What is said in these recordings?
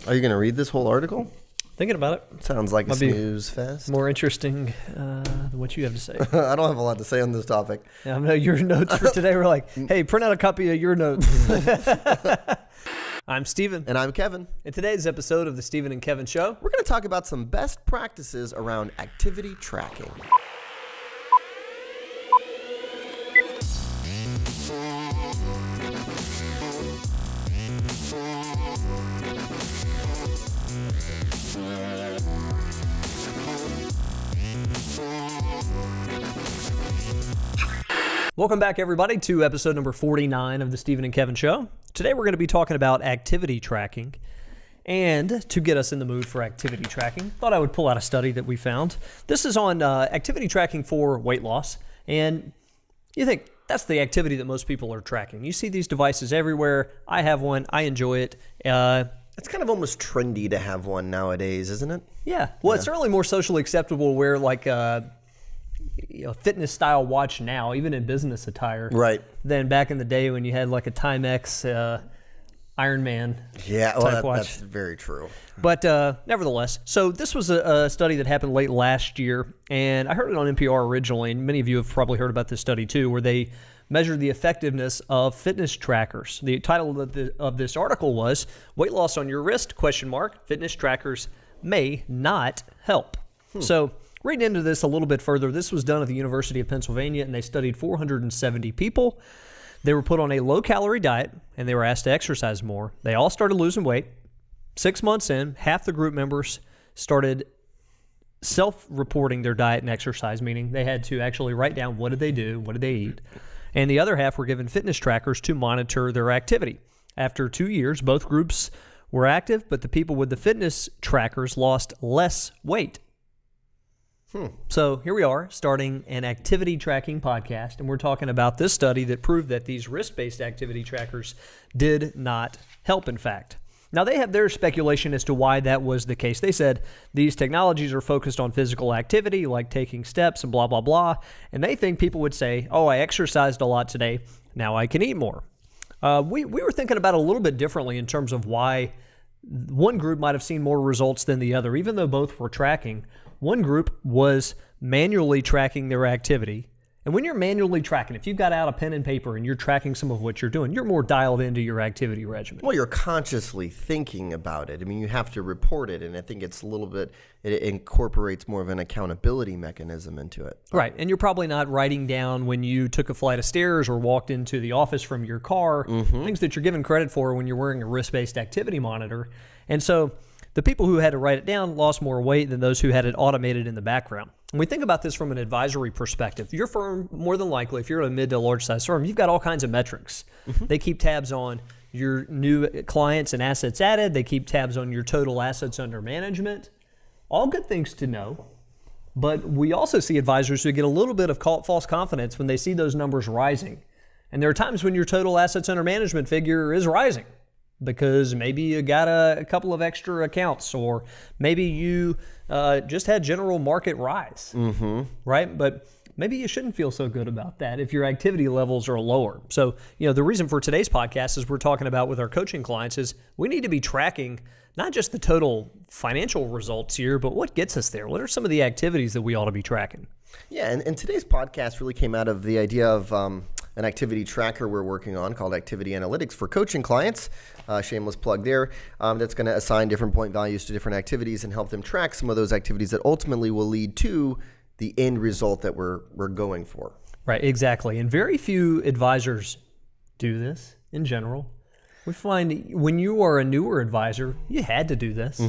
Are you going to read this whole article? Thinking about it. Sounds like a snooze fest. More interesting than what you have to say. I don't have a lot to say on this topic. Yeah, I know your notes for today were like, hey, print out a copy of your notes. I'm Steven. And I'm Kevin. In today's episode of the Steven and Kevin Show, we're going to talk about some best practices around activity tracking. Welcome back, everybody, to episode number 49 of the Steven and Kevin Show. Today we're going to be talking about activity tracking. And to get us in the mood for activity tracking, thought I would pull out a study that we found. This is on activity tracking for weight loss. And you think that's the activity that most people are tracking. You see these devices everywhere. I have one. I enjoy it. It's kind of almost trendy to have one nowadays, isn't it? Yeah. Well, it's certainly more socially acceptable where like fitness style watch now, even in business attire, right, than back in the day when you had like a Timex Iron Man type watch. That's very true. But nevertheless, so this was a study that happened late last year, and I heard it on NPR originally, and many of you have probably heard about this study too, where they measured the effectiveness of fitness trackers. The title of this article was "Weight Loss on Your Wrist? Fitness trackers may not help." So reading into this a little bit further, this was done at the University of Pennsylvania, and they studied 470 people. They were put on a low-calorie diet, and they were asked to exercise more. They all started losing weight. 6 months in, half the group members started self-reporting their diet and exercise, meaning they had to actually write down what did they do, what did they eat. And the other half were given fitness trackers to monitor their activity. After 2 years, both groups were active, but the people with the fitness trackers lost less weight. So here we are starting an activity tracking podcast, and we're talking about this study that proved that these wrist-based activity trackers did not help, in fact. Now, they have their speculation as to why that was the case. They said these technologies are focused on physical activity, like taking steps and blah, blah, blah, and they think people would say, oh, I exercised a lot today, now I can eat more. We were thinking about it a little bit differently in terms of why one group might have seen more results than the other, even though both were tracking. One group was manually tracking their activity. And when you're manually tracking, if you've got out a pen and paper and you're tracking some of what you're doing, you're more dialed into your activity regimen. Well, you're consciously thinking about it. I mean, you have to report it, and I think it's a little bit, it incorporates more of an accountability mechanism into it. Right, and you're probably not writing down when you took a flight of stairs or walked into the office from your car, things that you're given credit for when you're wearing a wrist-based activity monitor. And so the people who had to write it down lost more weight than those who had it automated in the background. When we think about this from an advisory perspective, your firm, more than likely, if you're a mid to large size firm, you've got all kinds of metrics. They keep tabs on your new clients and assets added. They keep tabs on your total assets under management. All good things to know. But we also see advisors who get a little bit of false confidence when they see those numbers rising. And there are times when your total assets under management figure is rising, because maybe you got a couple of extra accounts, or maybe you just had general market rise, right? But maybe you shouldn't feel so good about that if your activity levels are lower. So, the reason for today's podcast is we're talking about with our coaching clients is we need to be tracking not just the total financial results here, but what gets us there. What are some of the activities that we ought to be tracking? Yeah, and today's podcast really came out of the idea of an activity tracker we're working on called Activity Analytics for coaching clients. Shameless plug there. That's going to assign different point values to different activities and help them track some of those activities that ultimately will lead to the end result that we're going for. Right, exactly. And very few advisors do this in general. We find when you are a newer advisor, you had to do this.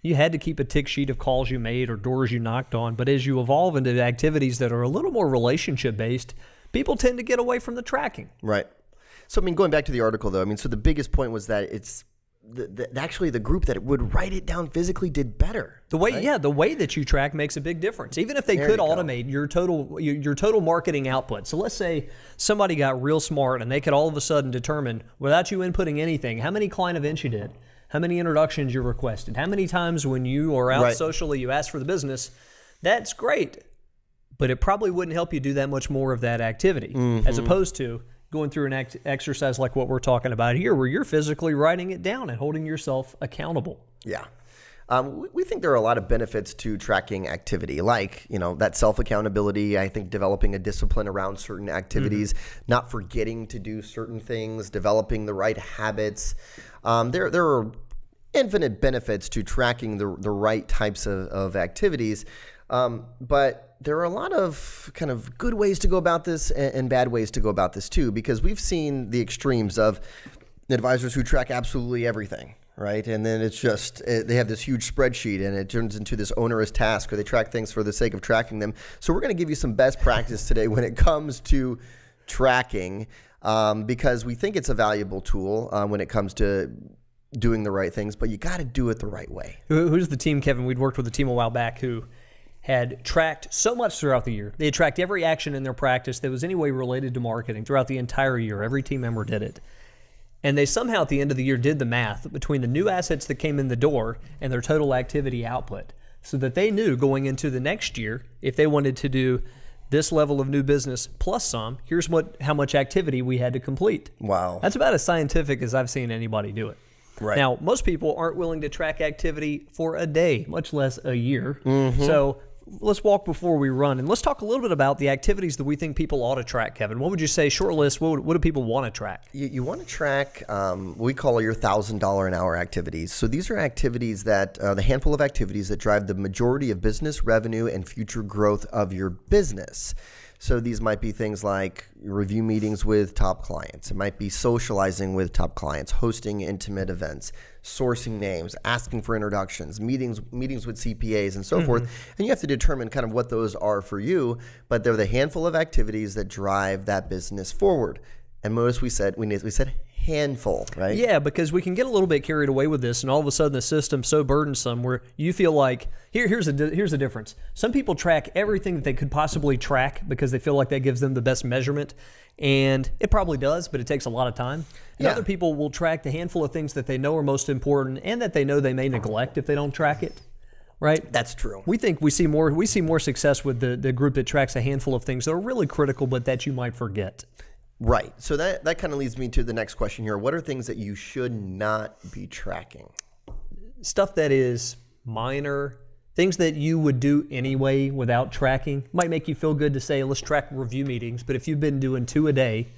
You had to keep a tick sheet of calls you made or doors you knocked on. But as you evolve into activities that are a little more relationship-based, people tend to get away from the tracking. Right. So, going back to the article, though, so the biggest point was that it's actually the group that would write it down physically did better. The way that you track makes a big difference. Even if they could automate your total marketing output. So let's say somebody got real smart and they could all of a sudden determine, without you inputting anything, how many client events you did, how many introductions you requested, how many times when you are out socially you asked for the business. That's great. But it probably wouldn't help you do that much more of that activity, as opposed to going through an exercise like what we're talking about here, where you're physically writing it down and holding yourself accountable. Yeah. We think there are a lot of benefits to tracking activity, like, that self-accountability. I think developing a discipline around certain activities, not forgetting to do certain things, developing the right habits. There are infinite benefits to tracking the right types of activities. But there are a lot of kind of good ways to go about this and bad ways to go about this too, because we've seen the extremes of advisors who track absolutely everything. Right. And then it's just they have this huge spreadsheet and it turns into this onerous task, or they track things for the sake of tracking them. So we're going to give you some best practice today when it comes to tracking, because we think it's a valuable tool when it comes to doing the right things. But you got to do it the right way. Who's the team, Kevin? We'd worked with a team a while back who had tracked so much throughout the year. They had tracked every action in their practice that was any way related to marketing throughout the entire year. Every team member did it. And they somehow at the end of the year did the math between the new assets that came in the door and their total activity output, so that they knew going into the next year, if they wanted to do this level of new business plus some, here's how much activity we had to complete. Wow. That's about as scientific as I've seen anybody do it. Right. Now, most people aren't willing to track activity for a day, much less a year. So let's walk before we run, and let's talk a little bit about the activities that we think people ought to track, Kevin. What would you say, short list, what do people want to track? You want to track what we call your $1,000 an hour activities. So these are activities that, the handful of activities that drive the majority of business revenue and future growth of your business. So these might be things like review meetings with top clients. It might be socializing with top clients, hosting intimate events, sourcing names, asking for introductions, meetings with CPAs and so forth. And you have to determine kind of what those are for you, but they're the handful of activities that drive that business forward. And notice we said handful, right? Yeah, because we can get a little bit carried away with this, and all of a sudden the system's so burdensome where you feel like, here's the difference. Some people track everything that they could possibly track because they feel like that gives them the best measurement, and it probably does, but it takes a lot of time. And other people will track the handful of things that they know are most important and that they know they may neglect if they don't track it. Right? That's true. We think we see more success with the group that tracks a handful of things that are really critical, but that you might forget. Right. So that kind of leads me to the next question here. What are things that you should not be tracking? Stuff that is minor, things that you would do anyway without tracking. Might make you feel good to say, let's track review meetings, but if you've been doing 2 a day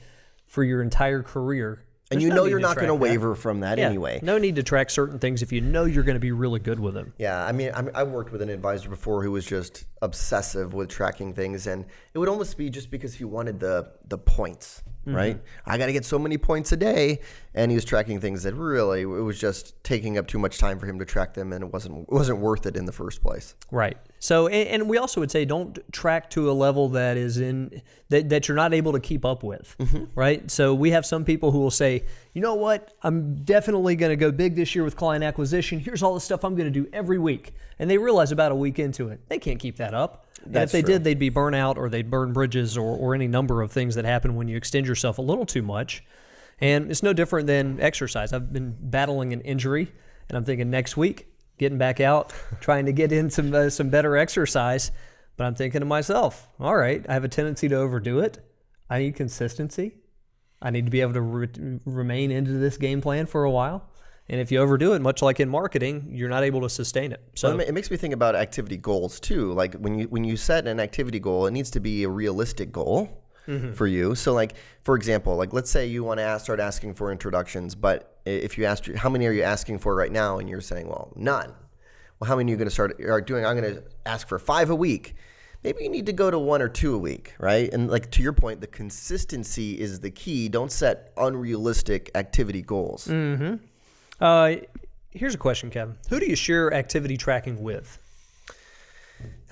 for your entire career, and you know you're not going to waver from that anyway. No need to track certain things if you know you're going to be really good with them. Yeah, I mean, I worked with an advisor before who was just obsessive with tracking things, and it would almost be just because he wanted the points, right? I got to get so many points a day, and he was tracking things that really, it was just taking up too much time for him to track them, and it wasn't worth it in the first place. Right. So, and we also would say don't track to a level that is that you're not able to keep up with, right? So we have some people who will say, you know what, I'm definitely going to go big this year with client acquisition. Here's all the stuff I'm going to do every week. And they realize about a week into it, they can't keep that up. And if they did, they'd be burnout or they'd burn bridges or any number of things that happen when you extend yourself a little too much. And it's no different than exercise. I've been battling an injury, and I'm thinking next week, getting back out, trying to get in some better exercise. But I'm thinking to myself, all right, I have a tendency to overdo it. I need consistency. I need to be able to remain into this game plan for a while. And if you overdo it, much like in marketing, you're not able to sustain it. So it makes me think about activity goals too. Like when you set an activity goal, it needs to be a realistic goal for you. So like, for example, like let's say you want to start asking for introductions, but if you ask, how many are you asking for right now? And you're saying, well, none. Well, how many are you going to start doing? I'm going to ask for 5 a week. Maybe you need to go to 1 or 2 a week, right? And like to your point, the consistency is the key. Don't set unrealistic activity goals. Here's a question, Kevin. Who do you share activity tracking with?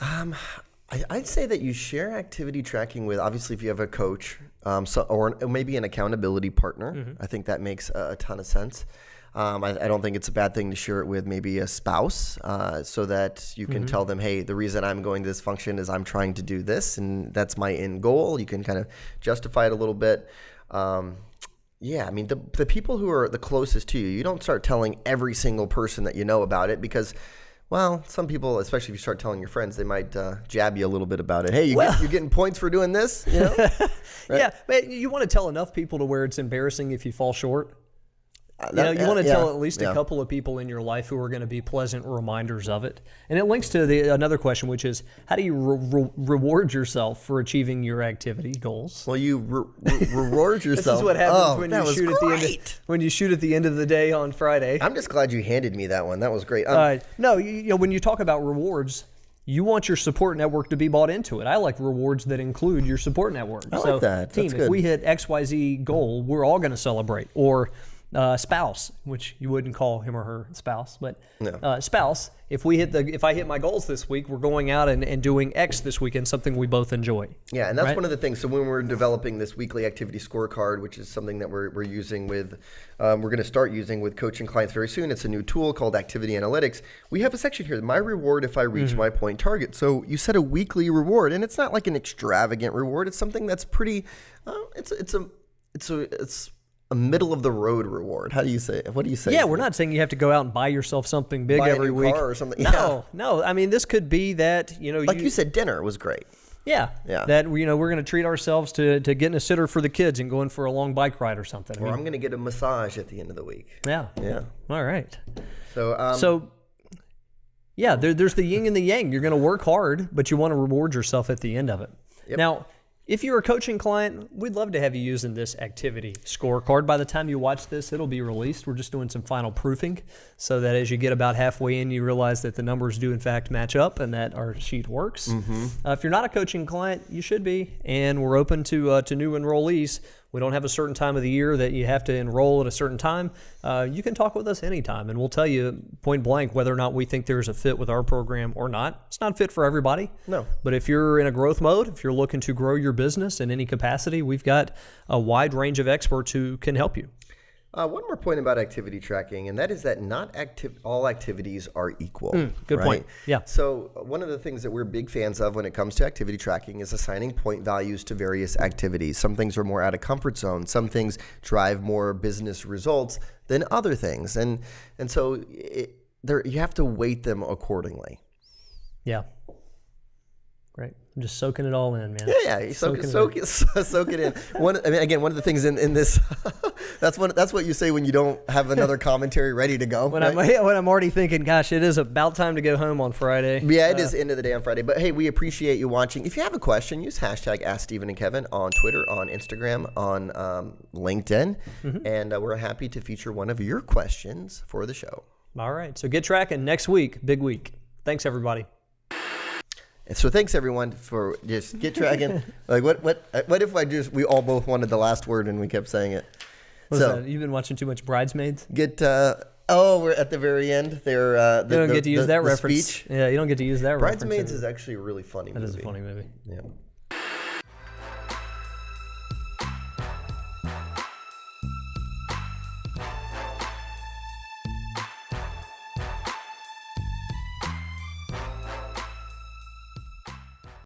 I'd say that you share activity tracking with, obviously, if you have a coach or maybe an accountability partner. I think that makes a ton of sense. I don't think it's a bad thing to share it with maybe a spouse so that you can tell them, hey, the reason I'm going to this function is I'm trying to do this, and that's my end goal. You can kind of justify it a little bit. Yeah, I mean, the people who are the closest to you, you don't start telling every single person that you know about it because Well, some people, especially if you start telling your friends, they might jab you a little bit about it. Hey, you're getting points for doing this, you know? Right? Yeah, but you want to tell enough people to where it's embarrassing if you fall short. You want to tell at least a couple of people in your life who are going to be pleasant reminders of it. And it links to another question, which is, how do you reward yourself for achieving your activity goals? Well, you reward yourself. This is what happens when you shoot at the end of the day on Friday. I'm just glad you handed me that one. That was great. No, when you talk about rewards, you want your support network to be bought into it. I like rewards that include your support network. I like that. Team, if we hit XYZ goal, we're all going to celebrate. Or spouse, which you wouldn't call him or her spouse, but spouse. If I hit my goals this week, we're going out and doing X this weekend, something we both enjoy. Yeah, and that's one of the things. So when we're developing this weekly activity scorecard, which is something that we're using with, we're going to start using with coaching clients very soon. It's a new tool called Activity Analytics. We have a section here, my reward if I reach my point target. So you set a weekly reward, and it's not like an extravagant reward. It's something that's pretty. It's a middle of the road reward. How do you say? What do you say? Yeah, we're not saying you have to go out and buy yourself something big every week. Car or something. No. I mean, this could be that like you said, dinner was great. Yeah. That we're going to treat ourselves to getting a sitter for the kids and going for a long bike ride or something. Or I'm going to get a massage at the end of the week. Yeah. All right. So there's the yin and the yang. You're going to work hard, but you want to reward yourself at the end of it. Yep. Now, if you're a coaching client, we'd love to have you using this activity scorecard. By the time you watch this, it'll be released. We're just doing some final proofing so that as you get about halfway in, you realize that the numbers do in fact match up and that our sheet works. If you're not a coaching client, you should be. And we're open to new enrollees. We don't have a certain time of the year that you have to enroll at a certain time. You can talk with us anytime, and we'll tell you point blank whether or not we think there's a fit with our program or not. It's not fit for everybody. No. But if you're in a growth mode, if you're looking to grow your business in any capacity, we've got a wide range of experts who can help you. One more point about activity tracking, and that is that not all activities are equal. Good point. Yeah. So one of the things that we're big fans of when it comes to activity tracking is assigning point values to various activities. Some things are more out of comfort zone. Some things drive more business results than other things, and so you have to weight them accordingly. Yeah. Right. I'm just soaking it all in, man. Yeah. Soak it in. One of the things in this, that's what you say when you don't have another commentary ready to go. When I'm already thinking, gosh, it is about time to go home on Friday. Yeah, it is end of the day on Friday. But hey, we appreciate you watching. If you have a question, use hashtag #AskStephen&Kevin on Twitter, on Instagram, on LinkedIn, and we're happy to feature one of your questions for the show. All right. So get tracking next week. Big week. Thanks, everybody. So thanks everyone for just get tracking. Like what if we all both wanted the last word and we kept saying it? What's that? You've been watching too much Bridesmaids? We're at the very end. You don't get to use that reference. Speech. Yeah, you don't get to use that reference. Bridesmaids is actually a really funny movie. That is a funny movie. Yeah.